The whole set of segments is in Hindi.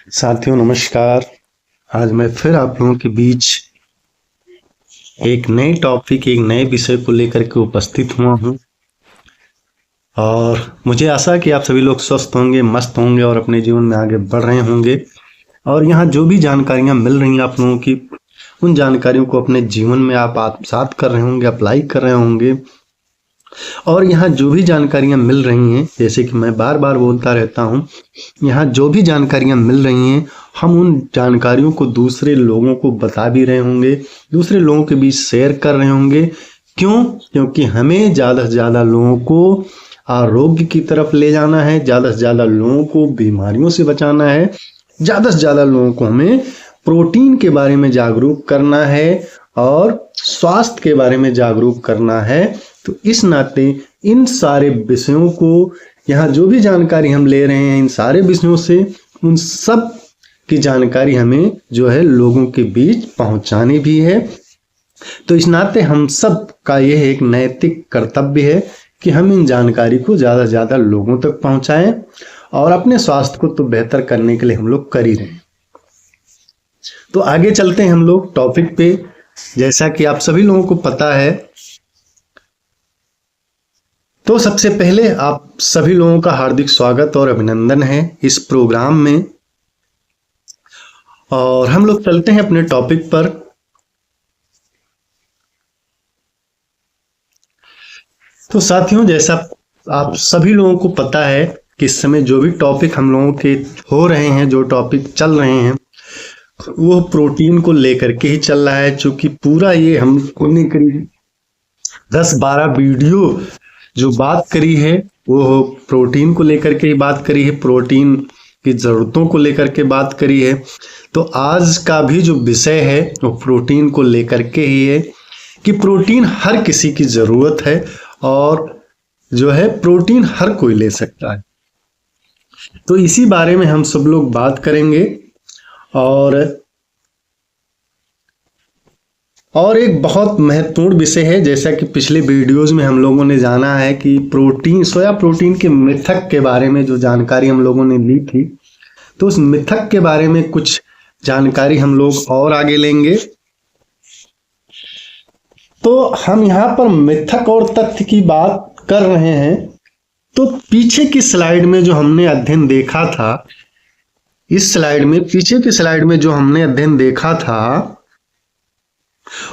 साथियों नमस्कार। आज मैं फिर आप लोगों के बीच एक नए टॉपिक एक नए विषय को लेकर के उपस्थित हुआ हूँ और मुझे आशा है कि आप सभी लोग स्वस्थ होंगे, मस्त होंगे और अपने जीवन में आगे बढ़ रहे होंगे। और यहाँ जो भी जानकारियाँ मिल रही हैं आप लोगों की, उन जानकारियों को अपने जीवन में आप आत्मसात कर रहे होंगे, अप्लाई कर रहे होंगे। और यहाँ जो भी जानकारियाँ मिल रही हैं, जैसे कि मैं बार बार बोलता रहता हूँ, यहाँ जो भी जानकारियाँ मिल रही हैं हम उन जानकारियों को दूसरे लोगों को बता भी रहे होंगे, दूसरे लोगों के बीच शेयर कर रहे होंगे। क्यों? क्योंकि हमें ज़्यादा से ज़्यादा लोगों को आरोग्य की तरफ ले जाना है, ज़्यादा से ज़्यादा लोगों को बीमारियों से बचाना है, ज़्यादा से ज़्यादा लोगों को हमें प्रोटीन के बारे में जागरूक करना है और स्वास्थ्य के बारे में जागरूक करना है। तो इस नाते इन सारे विषयों को, यहाँ जो भी जानकारी हम ले रहे हैं इन सारे विषयों से, उन सब की जानकारी हमें जो है लोगों के बीच पहुंचानी भी है। तो इस नाते हम सब का यह एक नैतिक कर्तव्य है कि हम इन जानकारी को ज़्यादा से ज़्यादा लोगों तक पहुंचाएं और अपने स्वास्थ्य को तो बेहतर करने के लिए हम लोग कर ही रहे हैं। तो आगे चलते हैं हम लोग टॉपिक पे। जैसा कि आप सभी लोगों को पता है, तो सबसे पहले आप सभी लोगों का हार्दिक स्वागत और अभिनंदन है इस प्रोग्राम में। और हम लोग चलते हैं अपने टॉपिक पर। तो साथियों, जैसा आप सभी लोगों को पता है कि इस समय जो भी टॉपिक हम लोगों के हो रहे हैं, जो टॉपिक चल रहे हैं, वो प्रोटीन को लेकर के ही चल रहा है। चूंकि पूरा ये हमने करीब 10-12 वीडियो जो बात करी है वो प्रोटीन को लेकर के ही बात करी है, प्रोटीन की ज़रूरतों को लेकर के बात करी है। तो आज का भी जो विषय है वो प्रोटीन को लेकर के ही है कि प्रोटीन हर किसी की ज़रूरत है और जो है प्रोटीन हर कोई ले सकता है। तो इसी बारे में हम सब लोग बात करेंगे। और एक बहुत महत्वपूर्ण विषय है, जैसा कि पिछले वीडियोस में हम लोगों ने जाना है कि प्रोटीन, सोया प्रोटीन के मिथक के बारे में जो जानकारी हम लोगों ने ली थी, तो उस मिथक के बारे में कुछ जानकारी हम लोग और आगे लेंगे। तो हम यहाँ पर मिथक और तथ्य की बात कर रहे हैं। तो पीछे की स्लाइड में जो हमने अध्ययन देखा था, इस स्लाइड में, पीछे की स्लाइड में जो हमने अध्ययन देखा था,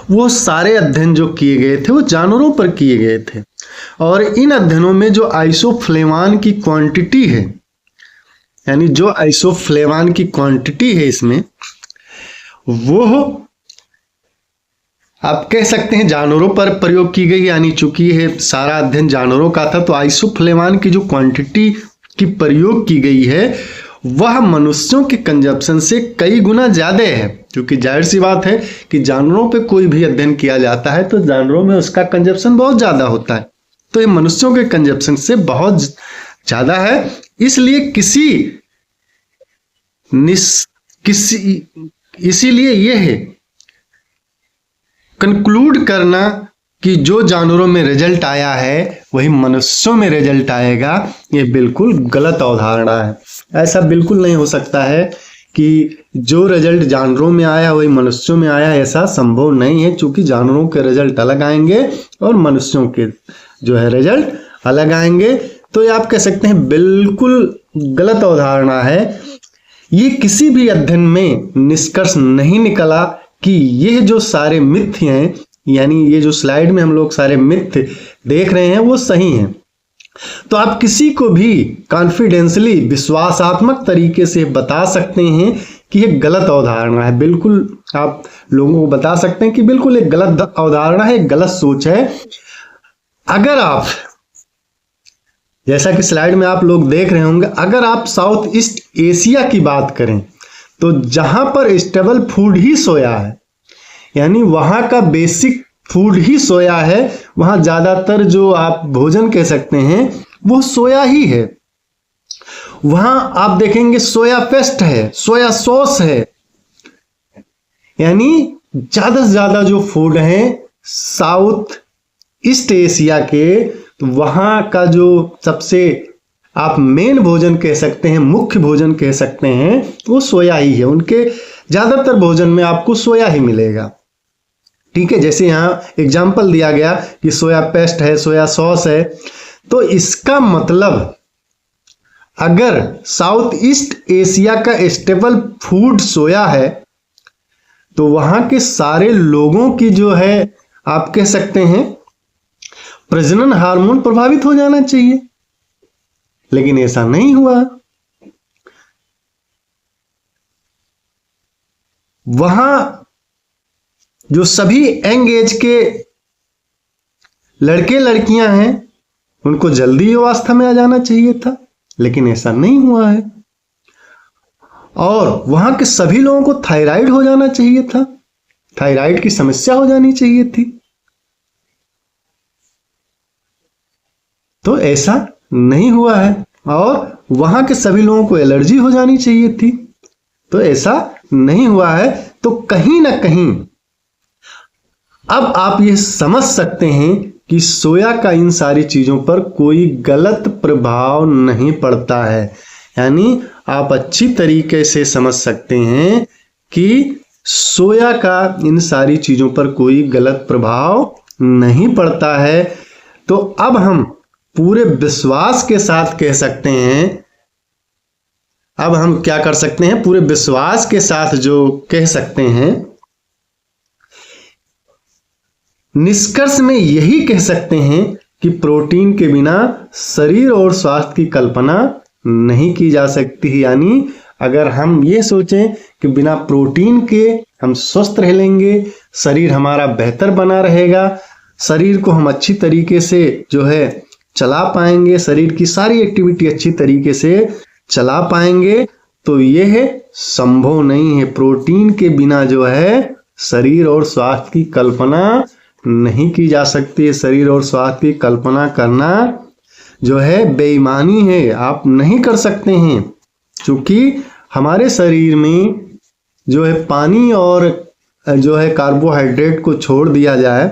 वो सारे अध्ययन जो किए गए थे वो जानवरों पर किए गए थे। और इन अध्ययनों में जो आइसोफ्लेवान की क्वांटिटी है, यानी जो आइसोफ्लेवान की क्वांटिटी है इसमें, वो आप कह सकते हैं जानवरों पर प्रयोग की गई। यानी चूंकि यह सारा अध्ययन जानवरों का था, तो आइसोफ्लेवान की जो क्वांटिटी की प्रयोग की गई है वह मनुष्यों के कंजप्शन से कई गुना ज्यादा है। क्योंकि जाहिर सी बात है कि जानवरों पे कोई भी अध्ययन किया जाता है तो जानवरों में उसका कंजप्शन बहुत ज्यादा होता है, तो ये मनुष्यों के कंजप्शन से बहुत ज्यादा है। इसलिए इसीलिए यह है कंक्लूड करना कि जो जानवरों में रिजल्ट आया है वही मनुष्यों में रिजल्ट आएगा, ये बिल्कुल गलत अवधारणा है। ऐसा बिल्कुल नहीं हो सकता है कि जो रिजल्ट जानवरों में आया वही मनुष्यों में आया, ऐसा संभव नहीं है। क्योंकि जानवरों के रिजल्ट अलग आएंगे और मनुष्यों के जो है रिजल्ट अलग आएंगे। तो ये आप कह सकते हैं बिल्कुल गलत अवधारणा है। ये किसी भी अध्ययन में निष्कर्ष नहीं निकला कि ये जो सारे मिथ हैं, यानी ये जो स्लाइड में हम लोग सारे मिथ देख रहे हैं वो सही हैं। तो आप किसी को भी कॉन्फिडेंशली, विश्वासात्मक तरीके से बता सकते हैं कि ये गलत अवधारणा है। बिल्कुल आप लोगों को बता सकते हैं कि बिल्कुल एक गलत अवधारणा है, एक गलत सोच है। अगर आप, जैसा कि स्लाइड में आप लोग देख रहे होंगे, अगर आप साउथ ईस्ट एशिया की बात करें तो जहां पर स्टेबल फूड ही सोया है, यानी वहां का बेसिक फूड ही सोया है, वहां ज्यादातर जो आप भोजन कह सकते हैं वो सोया ही है। वहां आप देखेंगे सोया पेस्ट है, सोया सॉस है, यानी ज्यादा से ज्यादा जो फूड है साउथ ईस्ट एशिया के, तो वहां का जो सबसे आप मेन भोजन कह सकते हैं, मुख्य भोजन कह सकते हैं, वो सोया ही है। उनके ज्यादातर भोजन में आपको सोया ही मिलेगा। ठीक है, जैसे यहाँ एग्जाम्पल दिया गया कि सोया पेस्ट है, सोया सॉस है, तो इसका मतलब अगर साउथ ईस्ट एशिया का स्टेपल फूड सोया है तो वहां के सारे लोगों की जो है आप कह सकते हैं प्रजनन हार्मोन प्रभावित हो जाना चाहिए, लेकिन ऐसा नहीं हुआ। वहां जो सभी यंग एज के लड़के लड़कियां हैं उनको जल्दी युवावस्था में आ जाना चाहिए था, लेकिन ऐसा नहीं हुआ है। और वहां के सभी लोगों को थायराइड हो जाना चाहिए था, थायराइड की समस्या हो जानी चाहिए थी, तो ऐसा नहीं हुआ है। और वहां के सभी लोगों को एलर्जी हो जानी चाहिए थी, तो ऐसा नहीं हुआ है। तो कहीं ना कहीं अब आप ये समझ सकते हैं कि सोया का इन सारी चीजों पर कोई गलत प्रभाव नहीं पड़ता है। यानी आप अच्छी तरीके से समझ सकते हैं कि सोया का इन सारी चीजों पर कोई गलत प्रभाव नहीं पड़ता है। तो अब हम पूरे विश्वास के साथ कह सकते हैं, अब हम क्या कर सकते हैं, पूरे विश्वास के साथ जो कह सकते हैं, निष्कर्ष में यही कह सकते हैं कि प्रोटीन के बिना शरीर और स्वास्थ्य की कल्पना नहीं की जा सकती। यानी अगर हम ये सोचें कि बिना प्रोटीन के हम स्वस्थ रह लेंगे, शरीर हमारा बेहतर बना रहेगा, शरीर को हम अच्छी तरीके से जो है चला पाएंगे, शरीर की सारी एक्टिविटी अच्छी तरीके से चला पाएंगे, तो यह संभव नहीं है। प्रोटीन के बिना जो है शरीर और स्वास्थ्य की कल्पना नहीं की जा सकती है। शरीर और स्वास्थ्य की कल्पना करना जो है बेईमानी है, आप नहीं कर सकते हैं, क्योंकि हमारे शरीर में जो है पानी और जो है कार्बोहाइड्रेट को छोड़ दिया जाए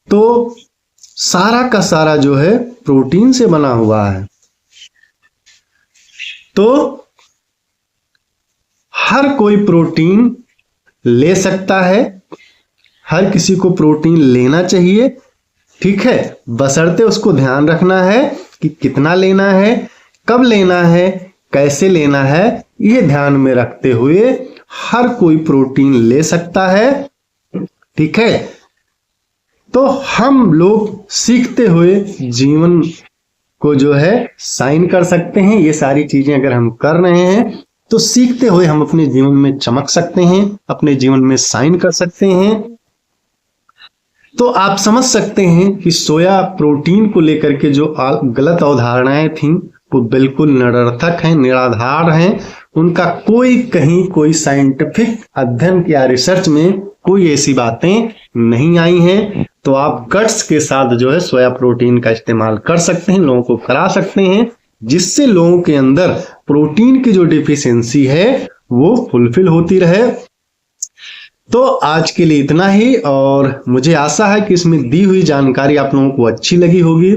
तो सारा का सारा जो है प्रोटीन से बना हुआ है। तो हर कोई प्रोटीन ले सकता है, हर किसी को प्रोटीन लेना चाहिए, ठीक है, बशर्ते उसको ध्यान रखना है कि कितना लेना है, कब लेना है, कैसे लेना है, ये ध्यान में रखते हुए हर कोई प्रोटीन ले सकता है। ठीक है, तो हम लोग सीखते हुए जीवन को जो है साइन कर सकते हैं। ये सारी चीजें अगर हम कर रहे हैं तो सीखते हुए हम अपने जीवन में चमक सकते हैं, अपने जीवन में साइन कर सकते हैं। तो आप समझ सकते हैं कि सोया प्रोटीन को लेकर के जो गलत अवधारणाएं थीं वो बिल्कुल निरर्थक हैं, निराधार हैं। उनका कोई साइंटिफिक अध्ययन या रिसर्च में कोई ऐसी बातें नहीं आई हैं। तो आप गट्स के साथ जो है सोया प्रोटीन का इस्तेमाल कर सकते हैं, लोगों को करा सकते हैं, जिससे लोगों के अंदर प्रोटीन की जो डिफिशियंसी है वो फुलफिल होती रहे। तो आज के लिए इतना ही, और मुझे आशा है कि इसमें दी हुई जानकारी आप लोगों को अच्छी लगी होगी।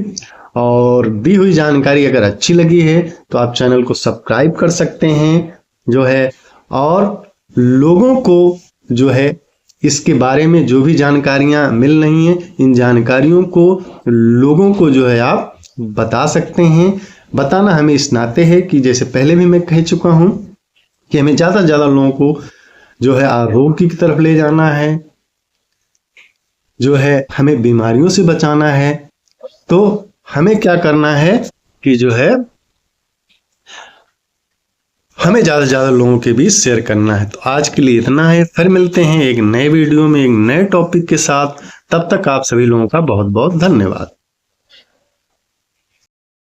और दी हुई जानकारी अगर अच्छी लगी है तो आप चैनल को सब्सक्राइब कर सकते हैं जो है, और लोगों को जो है इसके बारे में जो भी जानकारियां मिल रही हैं, इन जानकारियों को लोगों को जो है आप बता सकते हैं। बताना हमें इस नाते है कि जैसे पहले भी मैं कह चुका हूं कि हमें ज्यादा से ज्यादा लोगों को जो है आरोग्य की तरफ ले जाना है, जो है हमें बीमारियों से बचाना है। तो हमें क्या करना है कि जो है हमें ज्यादा से ज्यादा लोगों के बीच शेयर करना है। तो आज के लिए इतना है, फिर मिलते हैं एक नए वीडियो में एक नए टॉपिक के साथ। तब तक आप सभी लोगों का बहुत बहुत धन्यवाद।